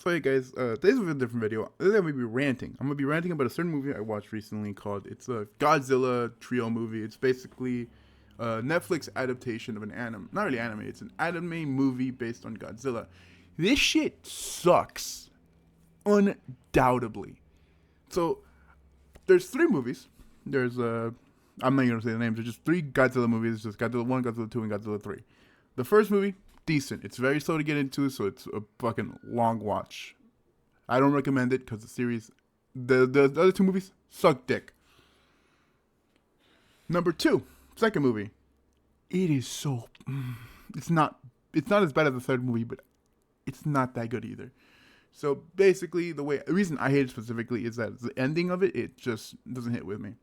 So hey guys, today's a different video. Today I'm gonna be ranting. I'm gonna be ranting about a certain movie I watched recently called it's a Godzilla trio movie. It's basically a Netflix adaptation of an anime. Not really anime. It's an anime movie based on Godzilla. This shit sucks, undoubtedly. So there's three movies. There's I'm not gonna say the names. There's just three Godzilla movies. It's just Godzilla 1, Godzilla 2, and Godzilla 3. The first movie, decent. It's very slow to get into, so it's a fucking long watch. I don't recommend it because the series, the other two movies suck dick. Number two, second movie, it is so, it's not it's not as bad as the third movie, but it's not that good either. So basically, the reason I hate it specifically is that the ending of it just doesn't hit with me.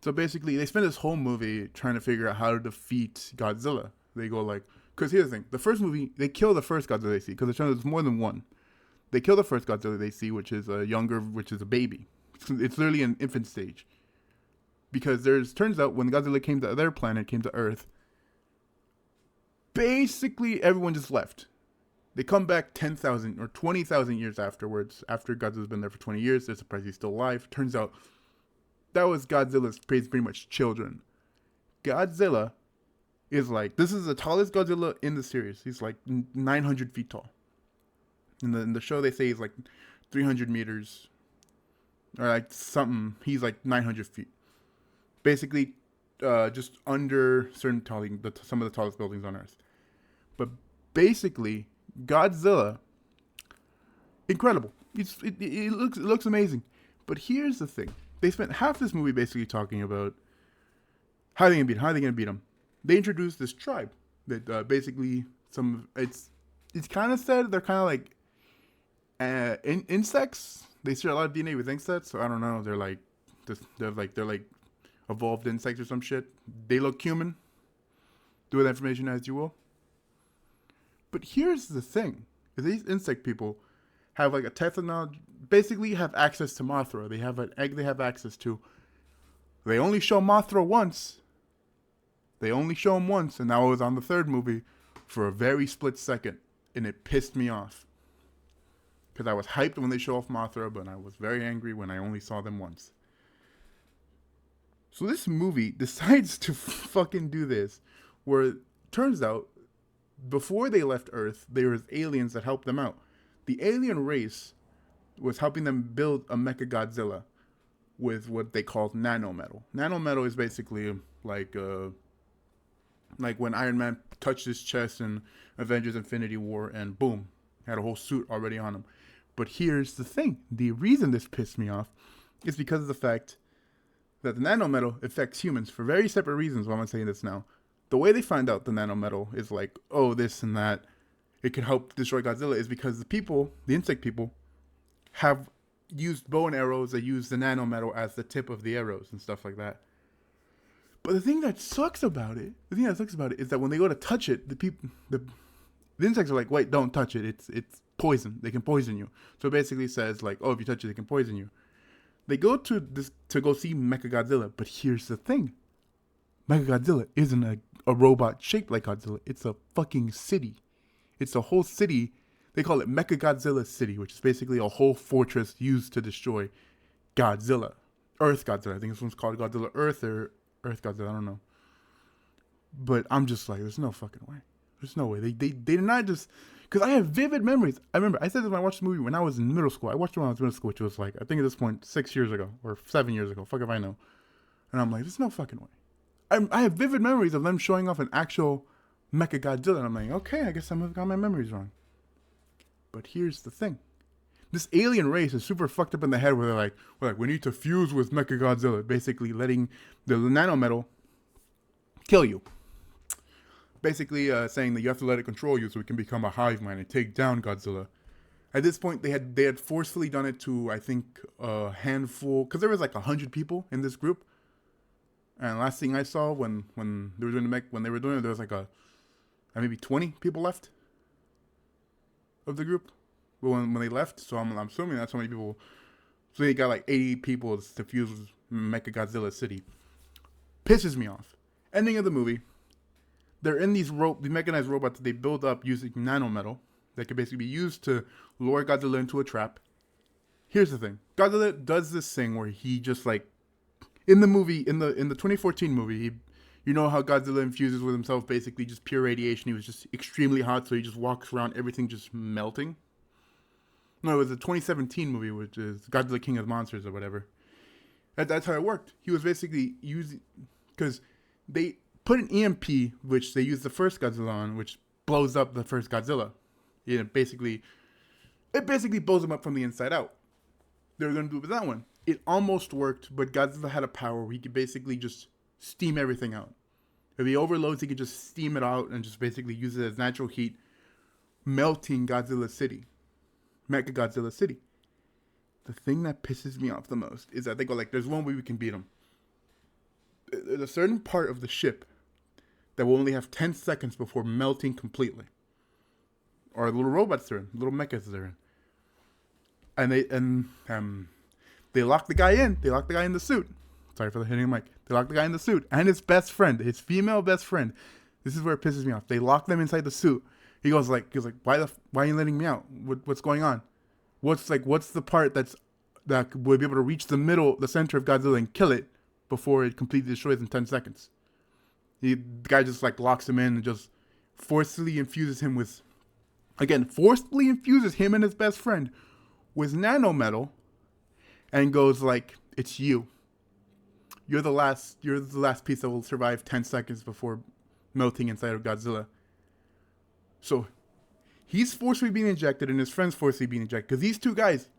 So basically, they spend this whole movie trying to figure out how to defeat Godzilla. They go like, because here's the thing: the first movie, they kill the first Godzilla they see because there's more than one. They kill the first Godzilla they see, which is which is a baby. It's literally an infant stage. Because turns out when Godzilla came to their planet, came to Earth, basically everyone just left. They come back 10,000 or 20,000 years afterwards. After Godzilla's been there for 20 years, they're surprised he's still alive. Turns out that was Godzilla's pretty much children. Godzilla is like, this is the tallest Godzilla in the series. He's like 900 feet tall. In the show, they say he's like 300 meters or like something. He's like 900 feet. Basically, just under certain some of the tallest buildings on Earth. But basically, Godzilla, incredible. It looks amazing. But here's the thing: they spent half this movie basically talking about how they gonna beat him. They introduced this tribe that basically it's kind of said they're kind of like insects. They share a lot of DNA with insects, so I don't know. They're like evolved insects or some shit. They look human. Do with that information as you will. But here's the thing: these insect people have like a technology, basically have access to Mothra. They have an egg they have access to. They only show Mothra once. They only show him once, and that was on the third movie for a very split second, and it pissed me off. Because I was hyped when they show off Mothra, but I was very angry when I only saw them once. So this movie decides to fucking do this, where it turns out, before they left Earth, there was aliens that helped them out. The alien race was helping them build a Mechagodzilla with what they called nanometal. Nanometal is basically like when Iron Man touched his chest in Avengers Infinity War and boom, had a whole suit already on him. But here's the thing. The reason this pissed me off is because of the fact that the nanometal affects humans for very separate reasons. Why I'm saying this now. The way they find out the nanometal is like, oh, this and that, it can help destroy Godzilla, is because the insect people, have used bow and arrows that use the nanometal as the tip of the arrows and stuff like that. But the thing that sucks about it is that when they go to touch it, the insects are like, wait, don't touch it. It's poison. They can poison you. So it basically says like, oh, if you touch it, they can poison you. They go to go see Mechagodzilla, but here's the thing: Mechagodzilla isn't a robot shaped like Godzilla. It's a fucking city. It's a whole city. They call it Mechagodzilla City, which is basically a whole fortress used to destroy Godzilla. Earth Godzilla. I think this one's called Godzilla Earth or Earth Godzilla. I don't know. But I'm just like, there's no fucking way. There's no way. They did not just... Because I have vivid memories. I remember, I said this when I watched the movie when I was in middle school. I watched it when I was in middle school, which was like, I think at this point, 6 years ago or 7 years ago. Fuck if I know. And I'm like, there's no fucking way. I have vivid memories of them showing off an actual Mechagodzilla. And I'm like, okay, I guess I must have got my memories wrong. But here's the thing. This alien race is super fucked up in the head where they're like, we need to fuse with Mechagodzilla. Basically letting the nanometal kill you. Basically saying that you have to let it control you so it can become a hive mind and take down Godzilla. At this point, they had forcefully done it to, I think, a handful, because there was like 100 people in this group. And last thing I saw when they were doing it, there was like maybe 20 people left of the group when they left. So I'm assuming that's how many people. So they got like 80 people to fuse Mechagodzilla City. Pisses me off. Ending of the movie. They're in these mechanized robots that they build up using nanometal. that could basically be used to lure Godzilla into a trap. Here's the thing: Godzilla does this thing where he just like in the movie, in the 2014 movie, you know how Godzilla infuses with himself basically just pure radiation. He was just extremely hot, so he just walks around, everything just melting. No, it was a 2017 movie, which is Godzilla King of Monsters or whatever. That's how it worked. He was basically using, because they put an EMP, which they used the first Godzilla on, which blows up the first Godzilla. It basically blows him up from the inside out. They were going to do it with that one. It almost worked, but Godzilla had a power where he could basically just steam everything out. If he overloads, he could just steam it out and just basically use it as natural heat, melting Godzilla City. Mecha Godzilla City. The thing that pisses me off the most is that they go like, there's one way we can beat him. There's a certain part of the ship that will only have 10 seconds before melting completely. Or little robots they're in, little mechas they're in. And they lock the guy in. They lock the guy in the suit. Sorry for the hitting mic. They lock the guy in the suit. And his best friend, his female best friend. This is where it pisses me off. They lock them inside the suit. He goes like, why are you letting me out? What's going on? What's the part that would be able to reach the center of Godzilla and kill it before it completely destroys in 10 seconds? The guy just like locks him in and just forcefully infuses him and his best friend with nanometal and goes like, it's you. You're the last piece that will survive 10 seconds before melting inside of Godzilla. So he's forcefully being injected and his friend's forcefully being injected. Because these two guys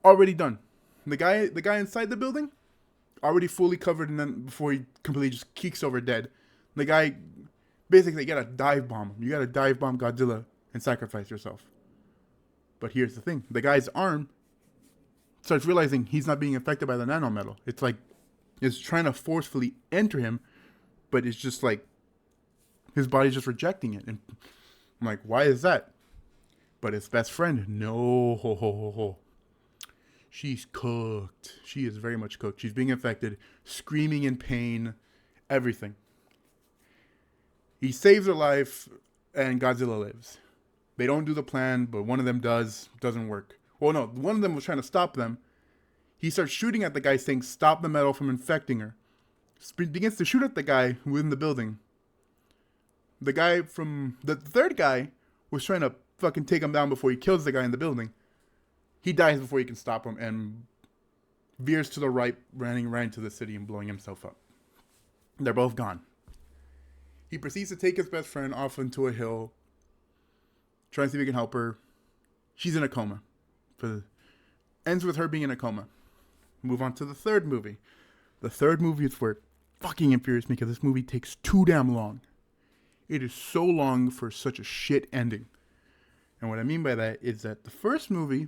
already done. The guy inside the building already fully covered, and then before he completely just keeks over dead. The guy, basically, you gotta dive bomb him. You gotta dive bomb Godzilla and sacrifice yourself. But here's the thing. The guy's arm starts realizing he's not being affected by the nanometal. It's like, it's trying to forcefully enter him, but it's just like, his body's just rejecting it. And I'm like, why is that? But his best friend, no. She's cooked. She is very much cooked. She's being infected, screaming in pain, everything. He saves her life, and Godzilla lives. They don't do the plan, but one of them does. Doesn't work. Well, no, one of them was trying to stop them. He starts shooting at the guy, saying, stop the metal from infecting her. Begins to shoot at the guy within the building. The third guy was trying to fucking take him down before he kills the guy in the building. He dies before he can stop him and veers to the right, running right into the city and blowing himself up. They're both gone. He proceeds to take his best friend off into a hill, trying to see if he can help her. She's in a coma. Ends with her being in a coma. Move on to the third movie. The third movie is where it fucking infuriates me because this movie takes too damn long. It is so long for such a shit ending. And what I mean by that is that the first movie,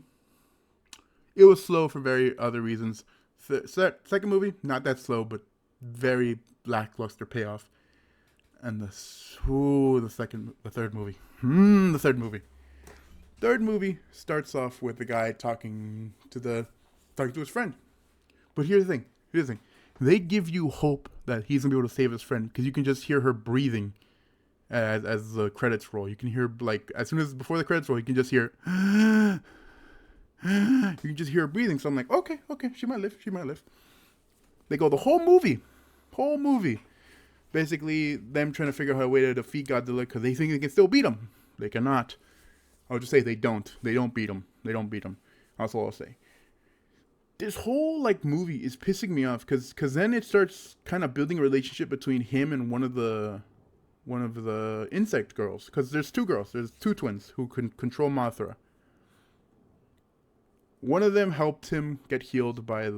it was slow for very other reasons. Second movie, not that slow, but very lackluster payoff. And the third movie. Third movie starts off with the guy talking to his friend. But here's the thing. They give you hope that he's going to be able to save his friend because you can just hear her breathing as the credits roll. You can hear, like, as soon as before the credits roll, you can just hear her breathing. So I'm like, okay, she might live. They go the whole movie, basically them trying to figure out a way to defeat Godzilla because they think they can still beat him. They cannot. I'll just say they don't beat him. That's all I'll say. This whole movie is pissing me off because then it starts kind of building a relationship between him and one of the insect girls, because there's two girls. There's two twins who can control Mothra. One of them helped him get healed by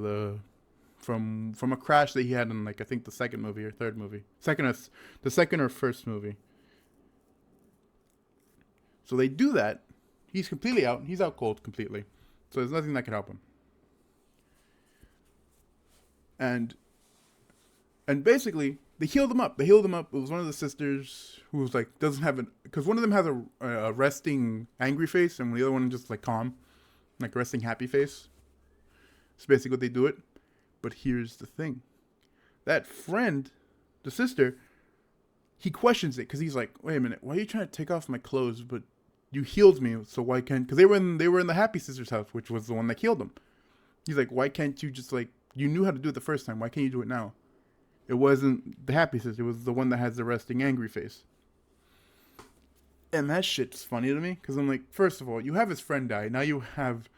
from a crash that he had in I think the second movie or third movie. The second or first movie. So they do that. He's completely out. He's out cold completely. So there's nothing that can help him. And basically they healed him up. It was one of the sisters who was doesn't have because one of them has a resting angry face and the other one just calm, a resting happy face. That's basically what they do it. But here's the thing. That friend, the sister, he questions it because he's like, wait a minute, why are you trying to take off my clothes? But you healed me, so why can't? Because they were in the Happy Sisters house, which was the one that killed them. He's like, why can't you just like you knew how to do it the first time? Why can't you do it now? It wasn't the Happy Sister. It was the one that has the resting angry face. And that shit's funny to me because I'm like, first of all, you have his friend die. Now you have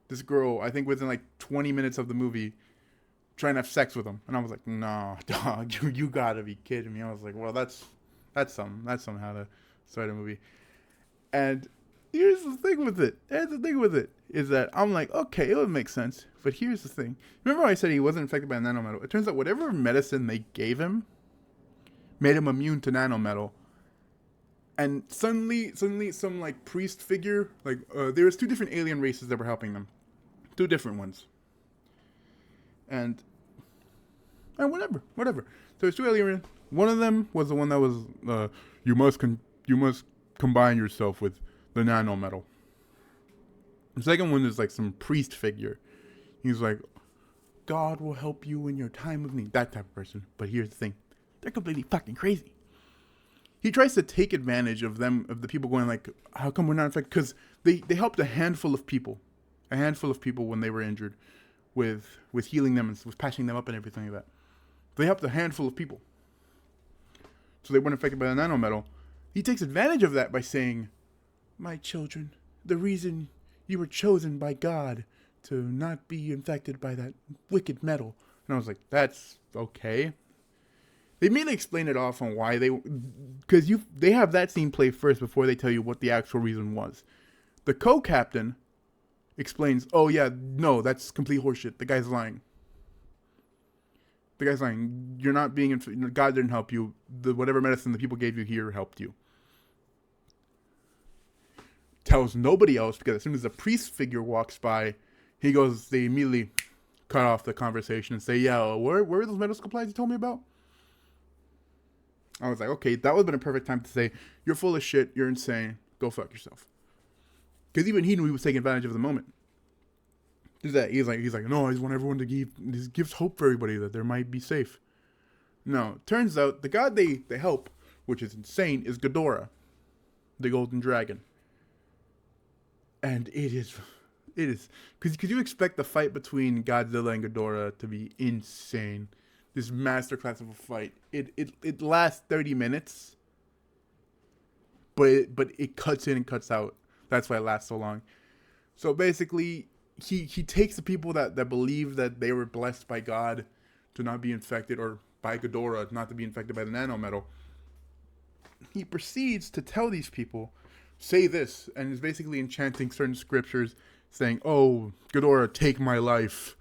this girl. I think within like 20 minutes of the movie, trying to have sex with him, and I was like, no, dog, you gotta be kidding me. I was like, well, that's somehow to start a movie. And here's the thing with it. Is that I'm like, okay, it would make sense. But here's the thing. Remember I said he wasn't infected by nanometal? It turns out whatever medicine they gave him made him immune to nanometal. And suddenly some like priest figure, like there was 2 different alien races that were helping them. 2 different ones. And whatever. So there's 2 aliens. One of them was the one that was you must combine yourself with the nanometal. The second one is like some priest figure. He's like, God will help you in your time of need. That type of person. But here's the thing. They're completely fucking crazy. He tries to take advantage of them, of the people going like, how come we're not infected? Because they helped a handful of people when they were injured with healing them and with patching them up and everything like that. They helped a handful of people. So they weren't affected by the nanometal. He takes advantage of that by saying, my children, the reason you were chosen by God to not be infected by that wicked metal. And I was like, that's okay. They immediately explain it off on why because they have that scene play first before they tell you what the actual reason was. The co-captain explains, oh yeah, no, that's complete horseshit. The guy's lying. You're not being, God didn't help you. Whatever medicine the people gave you here helped you. Tells nobody else because as soon as the priest figure walks by, they immediately cut off the conversation and say, yeah, where are those medical supplies you told me about? I was like, okay, that would have been a perfect time to say, you're full of shit, you're insane, go fuck yourself. Because even he knew he was taking advantage of the moment. He's like, no, I just want everyone to gives hope for everybody that there might be safe. No, turns out the god they help, which is insane, is Ghidorah, the golden dragon. And it is, because you expect the fight between Godzilla and Ghidorah to be insane. This masterclass of a fight. It lasts 30 minutes, but it cuts in and cuts out. That's why it lasts so long. So basically, he takes the people that believe that they were blessed by God to not be infected, or by Ghidorah not to be infected by the nanometal. He proceeds to tell these people, say this, and is basically enchanting certain scriptures, saying, oh, Ghidorah, take my life.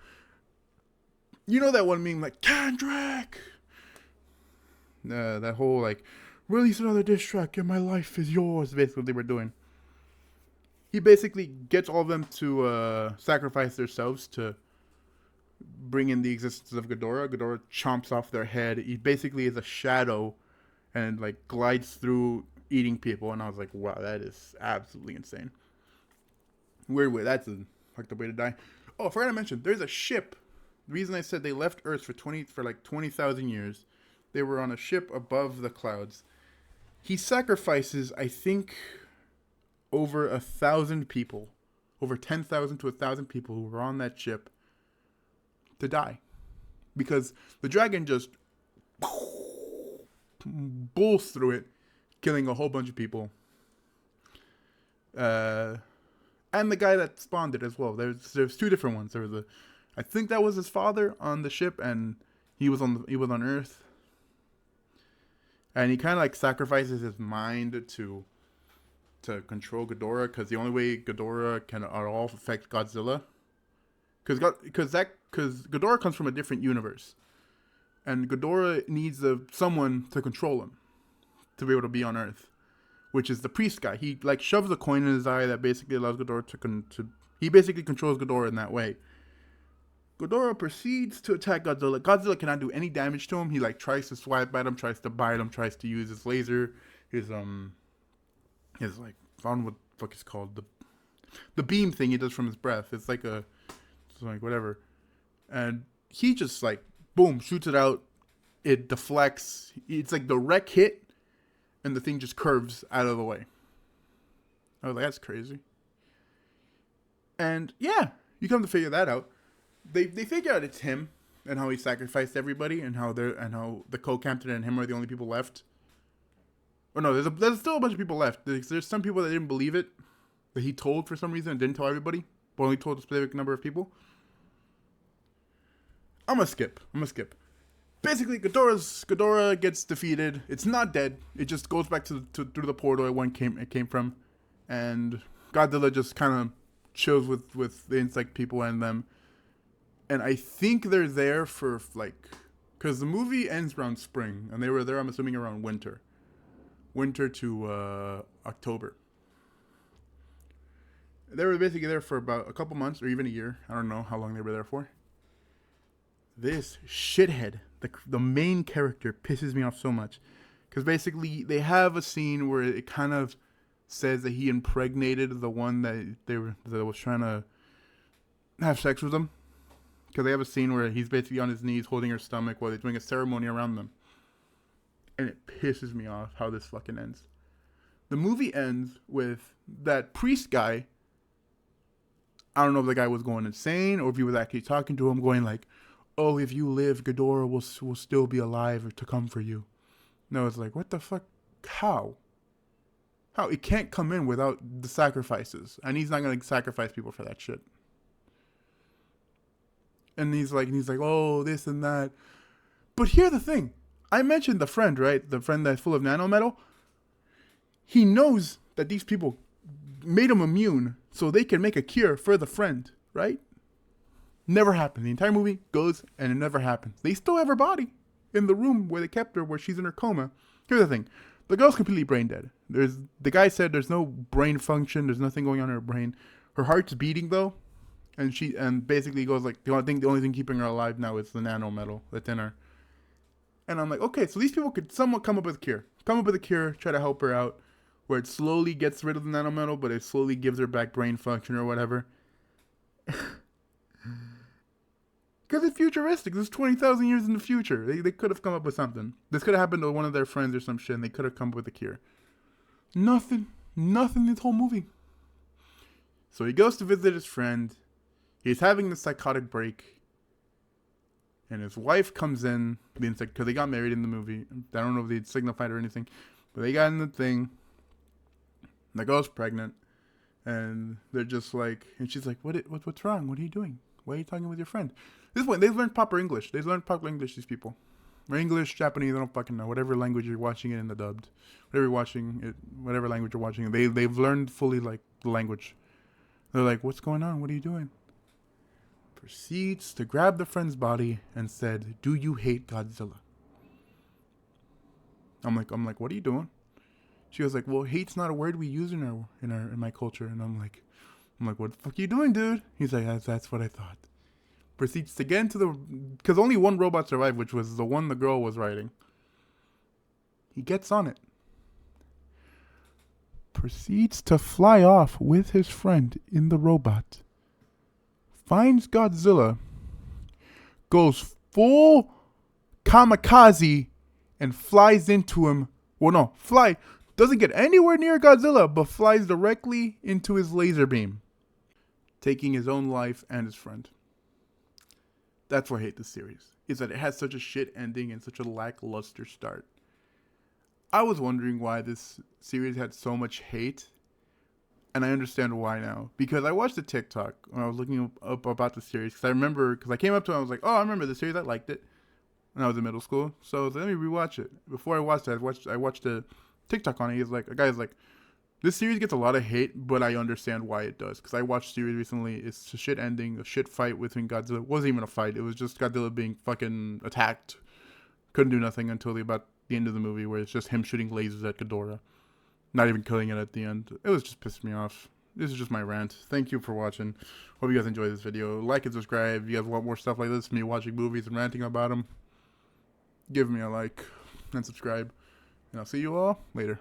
You know that one meme, like, Kendrick! That whole, like, release another diss track and my life is yours, basically what they were doing. He basically gets all of them to sacrifice themselves to bring in the existence of Ghidorah. Ghidorah chomps off their head. He basically is a shadow and, like, glides through eating people. And I was like, wow, that is absolutely insane. Weird way. That's a fucked up way to die. Oh, I forgot to mention, there's a ship. The reason I said they left Earth for like 20,000 years, they were on a ship above the clouds. He sacrifices, I think, over 1,000 people, over 10,000 to 1,000 people who were on that ship to die, because the dragon just bulls through it, killing a whole bunch of people. And the guy that spawned it as well. There's 2 different ones. There was I think that was his father on the ship, and he was on Earth. And he kind of like sacrifices his mind to control Ghidorah, because the only way Ghidorah can at all affect Godzilla, because Ghidorah comes from a different universe, and Ghidorah needs someone to control him to be able to be on Earth, which is the priest guy. He like shoves a coin in his eye that basically allows Ghidorah to he basically controls Ghidorah in that way. Ghidorah proceeds to attack Godzilla. Godzilla cannot do any damage to him. He like tries to swipe at him, tries to bite him, tries to use his laser, his like, I don't know what the fuck it's called, the beam thing he does from his breath. It's like whatever, and he just like boom shoots it out. It deflects. It's like the wreck hit, and the thing just curves out of the way. I was like, that's crazy. And yeah, you come to figure that out. They figure out it's him and how he sacrificed everybody and how the co-captain and him are the only people left. Or no, there's still a bunch of people left. There's some people that didn't believe it, that he told for some reason and didn't tell everybody, but only told a specific number of people. I'm gonna skip. Basically, Ghidorah gets defeated. It's not dead. It just goes back to through the portal it came from, and Godzilla just kind of chills with the insect people and them. And I think they're there for like, because the movie ends around spring, and they were there, I'm assuming, around winter to October. They were basically there for about a couple months or even a year. I don't know how long they were there for. This shithead, the main character, pisses me off so much. Because basically, they have a scene where it kind of says that he impregnated the one that was trying to have sex with them. Because they have a scene where he's basically on his knees holding her stomach while they're doing a ceremony around them. And it pisses me off how this fucking ends. The movie ends with that priest guy. I don't know if the guy was going insane or if he was actually talking to him, going like, oh, if you live, Ghidorah will still be alive to come for you. No, it's like, what the fuck? How? It can't come in without the sacrifices. And he's not going to sacrifice people for that shit. And he's like, oh, this and that. But here's the thing. I mentioned the friend, right? The friend that's full of nanometal. He knows that these people made him immune so they can make a cure for the friend, right? Never happened. The entire movie goes and it never happens. They still have her body in the room where they kept her, where she's in her coma. Here's the thing. The girl's completely brain dead. The guy said there's no brain function. There's nothing going on in her brain. Her heart's beating though. And basically goes like, the only thing keeping her alive now is the nanometal that's in her. And I'm like, okay, so these people could somewhat come up with a cure. Try to help her out, where it slowly gets rid of the nanometal, but it slowly gives her back brain function or whatever. Because it's futuristic. This is 20,000 years in the future. They could have come up with something. This could have happened to one of their friends or some shit, and they could have come up with a cure. Nothing this whole movie. So he goes to visit his friend. He's having this psychotic break. And his wife comes in, because they got married in the movie. I don't know if they signified or anything, but they got in the thing. The girl's pregnant, and they're just like, and she's like, what's wrong? What are you doing? Why are you talking with your friend? This point, they've learned proper English. These people. Or English, Japanese, I don't fucking know. Whatever language you're watching it in the dubbed. Whatever language you're watching, they've learned fully, like, the language. They're like, what's going on? What are you doing? Proceeds to grab the friend's body and said, do you hate Godzilla? I'm like, what are you doing? She was like, well, hate's not a word we use in my culture. And I'm like, what the fuck are you doing, dude? He's like, that's what I thought. Proceeds to get into because only one robot survived, which was the one the girl was riding. He gets on it. Proceeds to fly off with his friend in the robot. Finds Godzilla. Goes full kamikaze and flies into him. Well, no, doesn't get anywhere near Godzilla, but flies directly into his laser beam, taking his own life and his friend. That's why I hate this series, is that it has such a shit ending and such a lackluster start. I was wondering why this series had so much hate, and I understand why now. Because I watched a TikTok when I was looking up about the series, because I came up to it, I was like, oh, I remember the series, I liked it when I was in middle school, so I was like, let me rewatch it. Before I watched it, I watched a TikTok on it. A guy's like, this series gets a lot of hate, but I understand why it does. Because I watched a series recently. It's a shit ending, a shit fight between Godzilla. It wasn't even a fight. It was just Godzilla being fucking attacked. Couldn't do nothing until about the end of the movie, where it's just him shooting lasers at Ghidorah. Not even killing it at the end. It was just pissed me off. This is just my rant. Thank you for watching. Hope you guys enjoyed this video. Like and subscribe. If you guys want more stuff like this, me watching movies and ranting about them, give me a like and subscribe. And I'll see you all later.